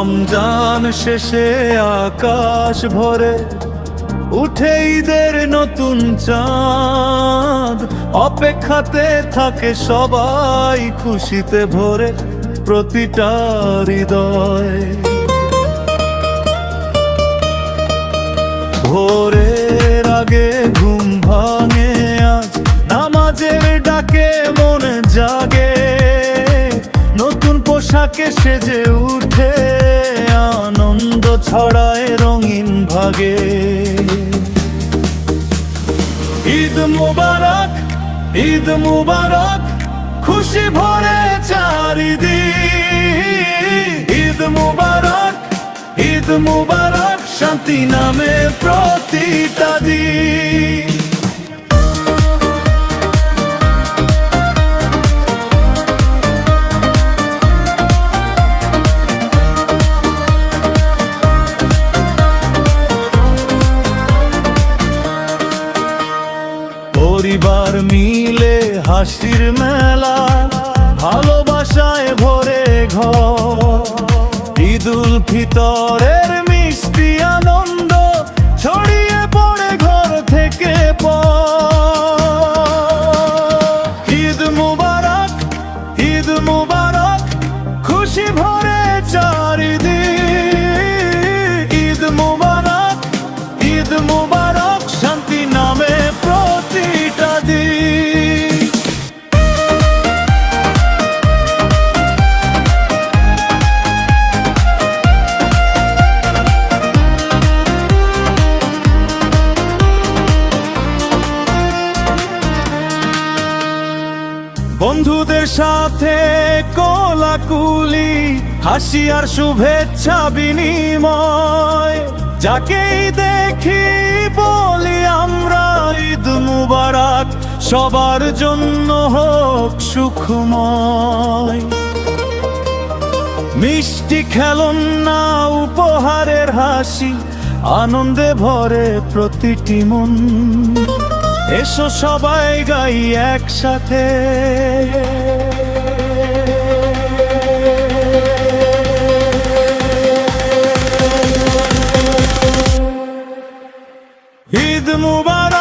রমজান শেষে আকাশ ভরে উঠে ঈদের নতুন চাঁদ, অপেক্ষাতে থাকে সবাই খুশিতে ভরে প্রতিটা হৃদয়। ভোরের আগে ঘুম ভাঙে আজ, নামাজের ডাকে মনে জাগে, নতুন পোশাকে সেজে উঠে আনন্দ ছড়ায় রঙিন ভাগে। ঈদ মুবারক, ঈদ মুবারক, খুশি ভরে চারিদিক। ঈদ মুবারক, ঈদ মুবারক, শান্তি নামে প্রতিটা দিন। পরিবার মিলে হাসির মেলা, ভালোবাসায় ভরে ঘর। ঈদুল ফিতরের মিষ্টি আনন্দ ছড়িয়ে পড়ে ঘর থেকে পর। ঈদ মুবারক, ঈদ মুবারক, খুশি ভরে চারিদিক। ঈদ মুবারক, ঈদ মুবারক, শান্তি নামে প্রতিটা দিন। বন্ধুদের সাথে কোলাকুলি, হাসি আর শুভেচ্ছা বিনিময়, যাকেই দেখি বলি আমরা ঈদ মুবারক, সবার জন্য হোক সুখময়। মিষ্টি খেলনা উপহারের হাসি, আনন্দে ভরে প্রতিটি মন। এসো সবাই গাই একসাথে, ঈদ মুবারক।